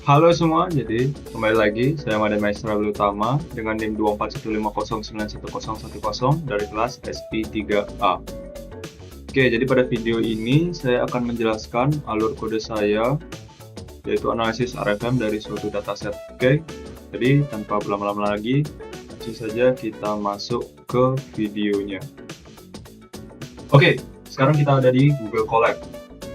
Halo semua, jadi kembali lagi saya Made Maestro Utama dengan NIM 24150911010 dari kelas SP3A. Oke, jadi pada video ini saya akan menjelaskan alur kode saya, yaitu analisis RFM dari suatu dataset. Oke, jadi tanpa berlama-lama lagi, langsung saja kita masuk ke videonya. Oke, sekarang kita ada di Google Colab.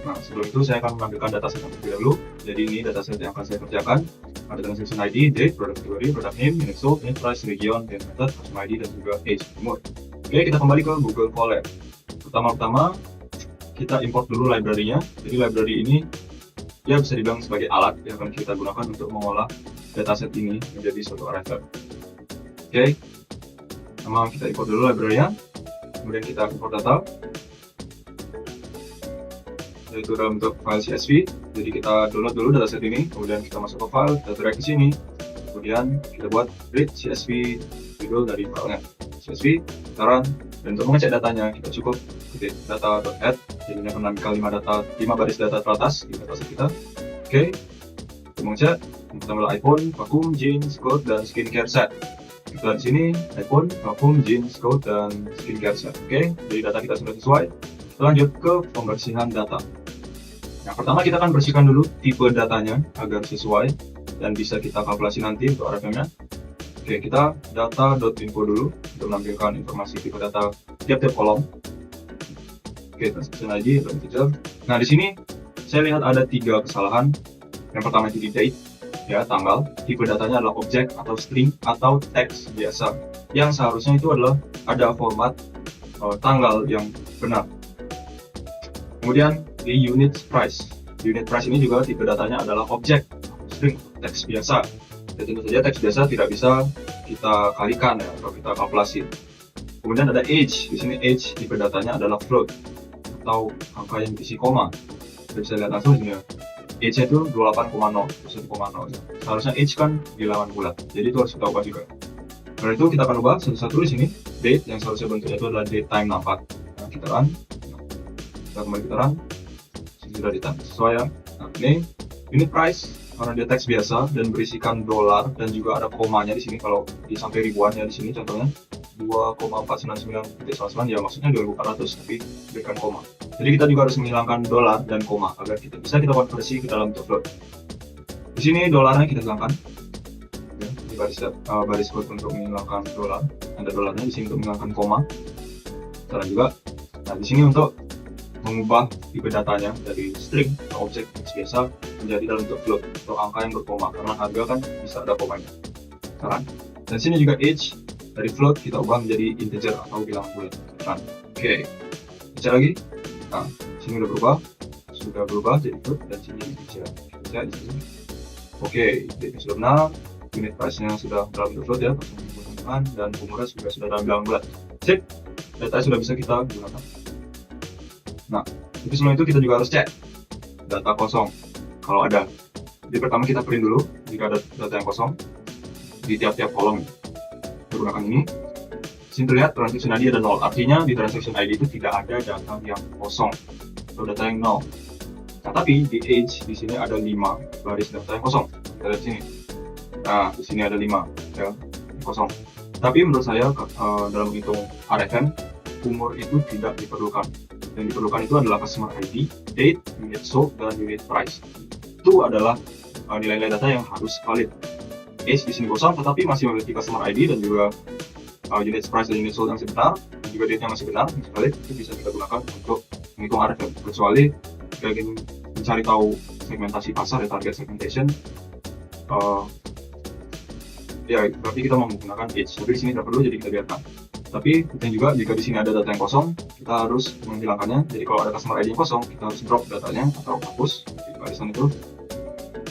Nah, sebelum itu saya akan menampilkan dataset yang terlebih dahulu. Jadi ini dataset yang akan saya kerjakan. Ada transaction ID, date, product category, product name, unit sold, unit price, region, payment method, customer ID, dan juga age, umur. Oke, kita kembali ke Google Colab. Pertama-tama kita import dulu library-nya. Jadi library ini ya bisa dibilang sebagai alat yang akan kita gunakan untuk mengolah dataset ini menjadi suatu RFM. Oke, pertama kita import dulu library-nya. Kemudian kita import data, yaitu dalam bentuk file CSV. Jadi kita download dulu dataset ini, kemudian kita masuk ke file, kita drag ke sini, kemudian kita buat read CSV judul dari filenya CSV, sekarang. Dan untuk mengecek datanya kita cukup ketik data.add. Jadi ini akan menampilkan 5 baris data teratas di dataset kita. Oke, untuk mengecek kita ambil iPhone, vacuum, jeans, code, dan skincare set. Kita di sini iPhone, vacuum, jeans, code, dan skincare set. Oke, jadi data kita sudah sesuai. Kita lanjut ke pembersihan data. Yang pertama kita akan bersihkan dulu tipe datanya agar sesuai dan bisa kita kalkulasi nanti untuk RFM-nya. Oke, kita data.info dulu untuk menampilkan informasi tipe data tiap-tiap kolom. Oke, transaction ID dan integer. Nah, di sini saya lihat ada 3 kesalahan. Yang pertama itu di date, ya, tanggal. Tipe datanya adalah objek atau string atau teks biasa. Yang seharusnya itu adalah ada format tanggal yang benar. Kemudian di unit price. Unit price ini juga tipe datanya adalah objek, string, teks biasa. Dan tentu saja teks biasa tidak bisa kita kalikan ya, atau kita kalkulasi. Kemudian ada age. Di sini age tipe datanya adalah float atau angka yang diisi koma. Kita bisa lihat langsung di sini ya. Age itu 28,0, 1,0. Seharusnya age kan bilangan bulat. Jadi itu harus kita ubah juga. Karena itu kita akan ubah satu-satu di sini. Date yang seharusnya bentuknya itu adalah date time 64. Nah, kita run. Kita kembali ke run, sudah di sesuai ya. Nah, ini unit price karena dia teks biasa dan berisikan dolar dan juga ada komanya di sini. Kalau di sampai ribuan ya di sini contohnya 2,499.99 ya maksudnya 2400 tapi berikan koma. Jadi kita juga harus menghilangkan dolar dan koma agar kita bisa konversi ke dalam bentuk float. Di sini dolarnya kita hilangkan. Ya, di baris code untuk menghilangkan dolar, ada dolarnya di sini untuk menghilangkan koma. Cara juga. Nah, di sini untuk mengubah tipe datanya dari string atau objek teks biasa menjadi dalam bentuk float atau angka yang berkoma karena harga kan bisa ada komanya. Sekarang, dan sini juga age dari float kita ubah menjadi integer atau bilangan bulat. Oke, baca lagi. Nah, sini sudah berubah jadi float dan sini integer. Kita di sini. Oke, date sudah benar, unit price-nya sudah dalam bentuk float ya, dan umurnya sudah dalam bilangan bulat. Sip, data sudah bisa kita gunakan. Nah, tapi sebelum itu kita juga harus cek data kosong kalau ada. Jadi pertama kita print dulu jika ada data yang kosong di tiap-tiap kolom. Kita gunakan ini. Sini terlihat transaction ID ada 0. Artinya di transaction ID itu tidak ada data yang kosong atau data yang 0. Nah, tapi di age di sini ada 5 baris data yang kosong. Kita lihat sini. Nah, di sini ada 5 ya, kosong. Tapi menurut saya dalam hitung RFM umur itu tidak diperlukan. Yang diperlukan itu adalah customer ID, date, unit sold, dan unit price. Itu adalah nilai-nilai data yang harus valid. Age di sini kosong, tetapi masih memiliki customer ID dan juga unit price dan unit sold yang masih benar, dan juga date-nya masih benar, masih valid. Itu bisa kita gunakan untuk menghitung RFM. Kecuali kita ingin mencari tahu segmentasi pasar ya, target segmentation. Ya, berarti kita mau menggunakan age. Tapi di sini tidak perlu, jadi kita biarkan. Tapi penting juga jika di sini ada data yang kosong, kita harus menghilangkannya. Jadi kalau ada customer ID yang kosong, kita harus drop datanya atau hapus di barisan itu.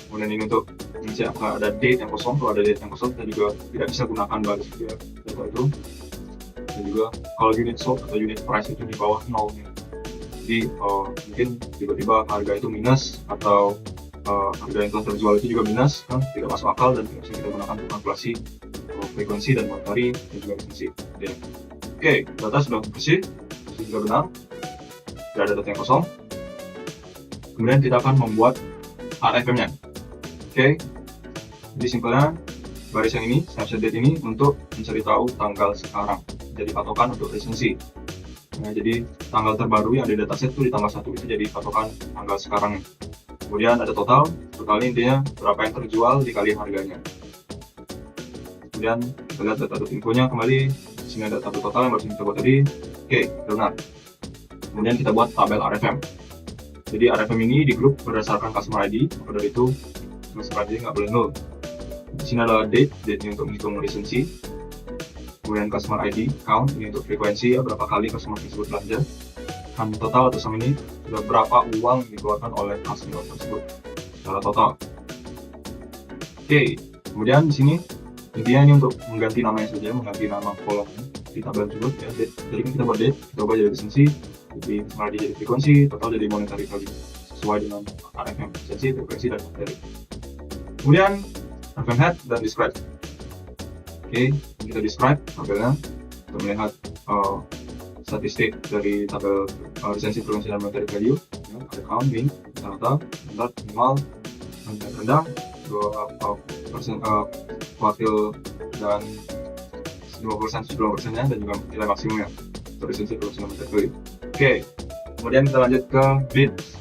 Kemudian ini untuk mengecek apakah ada date yang kosong. Kalau ada date yang kosong, kita juga tidak bisa gunakan baris data itu. Dan juga kalau unit sold atau unit price itu di bawah 0 nih. Jadi mungkin tiba-tiba harga itu minus atau harga yang telah terjual itu juga minus, kan tidak masuk akal dan tidak bisa kita gunakan untuk kalkulasi frekuensi dan monetary dan juga efisiensi. Oke, data sudah bersih, sudah benar, tidak ada data yang kosong. Kemudian kita akan membuat RFM-nya. Oke, jadi simpelnya baris yang ini, snapshot date ini untuk mencari tahu tanggal sekarang, jadi patokan untuk recency. Nah, jadi tanggal terbaru yang ada di dataset itu di tanggal 1 itu jadi patokan tanggal sekarang. Kemudian ada total ini intinya berapa yang terjual dikali harganya. Kemudian kita lihat data infonya kembali, di sini ada tabel total yang baru kita buat tadi. Oke, benar. Kemudian kita buat tabel RFM. Jadi RFM ini di grup berdasarkan customer ID, maka dari itu customer ID nggak boleh nol. Di sini adalah date ini untuk menghitung recency. Kemudian customer ID, count, ini untuk frekuensi ya, berapa kali customer tersebut belanja. Dan total atau sum ini sudah berapa uang dikeluarkan oleh customer tersebut secara total. Oke, kemudian di sini intinya ini untuk mengganti namanya saja, mengganti nama kolomnya di tabel tersebut ya. Jadi kita buat date, kita ubah jadi recency, jadi customer ID jadi frekuensi, total jadi monetary value sesuai dengan RFM, recency, frekuensi, dan monetary. Kemudian RFM head dan describe. Oke, kita describe tabelnya untuk melihat statistik dari tabel recency, frekuensi, dan monetary value ya, ada count, min, rata, standar, minimal, rendah, 2% wakil dan 50% 70% nya, dan juga nilai maksimumnya untuk recency, frekuensi, dan monetary value. Oke, kemudian kita lanjut ke bins.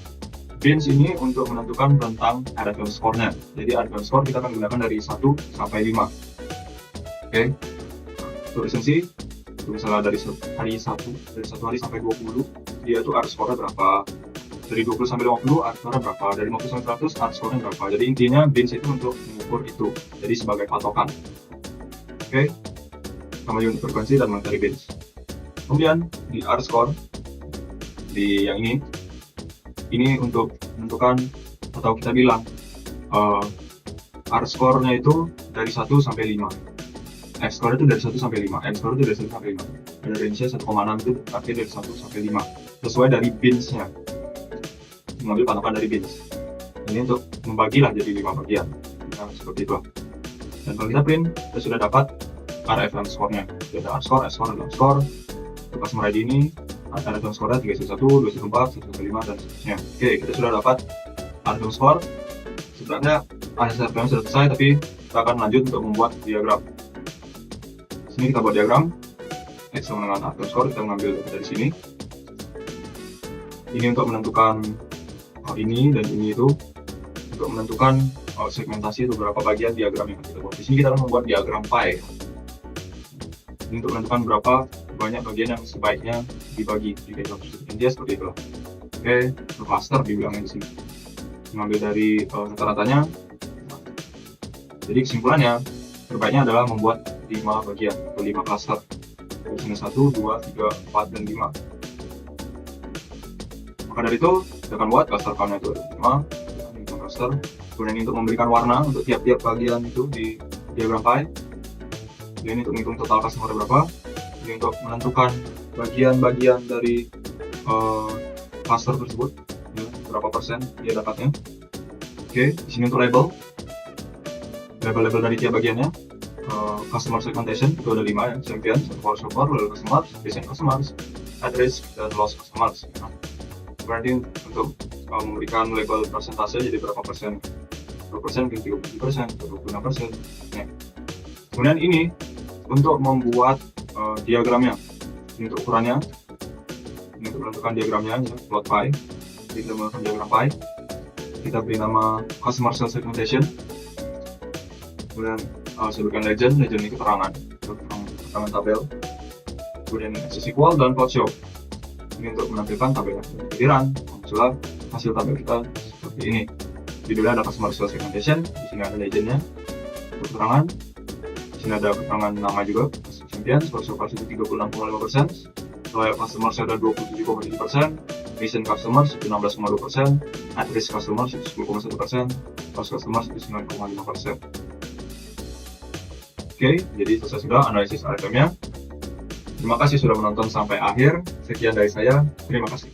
Bins ini untuk menentukan tentang RFM score-nya. Jadi RFM score kita akan gunakan dari 1 sampai 5. Oke, untuk recency itu misalnya dari hari 1 hari sampai 20 dia tuh R score-nya berapa, dari 20 sampai 50 R score-nya berapa, dari 50 sampai 100 R score-nya berapa. Jadi intinya bins itu untuk mengukur itu, jadi sebagai patokan. Oke, sama juga untuk frekuensi dan monetary bins. Kemudian di R score di yang ini untuk menentukan atau kita bilang R score-nya itu dari 1 sampai 5. X score itu dari 1 sampai 5, X score itu dari 1 sampai 5. Ada range-nya 1,6 itu artinya dari 1 sampai 5. Sesuai dari bins-nya. Mengambil patokan dari bins. Ini untuk membagilah jadi 5 bagian. Nah, seperti itu. Dan kalau kita print, kita sudah dapat RFM score-nya. Ada R score, S score, dan score. Untuk customer ID ini, RFM score-nya 311, 214, 115, dan seterusnya. Oke, kita sudah dapat RFM score. Sebenarnya RFM sudah selesai, tapi kita akan lanjut untuk membuat diagram. Sini kita buat diagram X sama dengan RFM score, kita mengambil dari sini. Ini untuk menentukan ini dan ini itu untuk menentukan segmentasi itu berapa bagian diagram yang kita buat. Di sini kita akan membuat diagram pie. Ini untuk menentukan berapa banyak bagian yang sebaiknya dibagi di diagram tersebut. Intinya seperti itu. Oke, cluster dibilangnya di sini. Mengambil dari rata-ratanya. Jadi kesimpulannya terbaiknya adalah membuat 5 bagian atau 5 cluster. Dari sini 1, 2, 3, 4, dan 5. Maka dari itu kita akan buat cluster count-nya itu 5 cluster. Kemudian ini untuk memberikan warna untuk tiap-tiap bagian itu di diagram pie. Ini untuk menghitung total customer berapa. Ini untuk menentukan bagian-bagian dari cluster tersebut ya, berapa persen dia dapatnya. Oke, di sini untuk label dari tiap bagiannya. Customer segmentation itu ada 5 ya, champion, support, loyal customers, recent customers, at risk, dan lost customers. Berarti untuk memberikan label persentase jadi berapa persen, 20%, 37%, 26%. Nah, kemudian ini untuk membuat diagramnya. Ini untuk ukurannya. Ini untuk menentukan diagramnya, ya, plot pie. Jadi kita menggunakan diagram pie. Kita beri nama customer segmentation. Kemudian saya berikan legend ini keterangan tabel. Kemudian axis equal dan plot show. Ini untuk menampilkan tabel kehadiran, muncullah hasil tabel kita seperti ini. Judulnya ada customer segmentation, di sini ada legendnya, untuk keterangan. Di sini ada keterangan nama juga, champion, support itu 36,5%, loyal customers ada 27,7%, recent customers itu 16,2%, at risk customers itu 10,1%, lost customers itu 9,5%. Oke, jadi selesai sudah analisis RFM-nya. Terima kasih sudah menonton sampai akhir. Sekian dari saya. Terima kasih.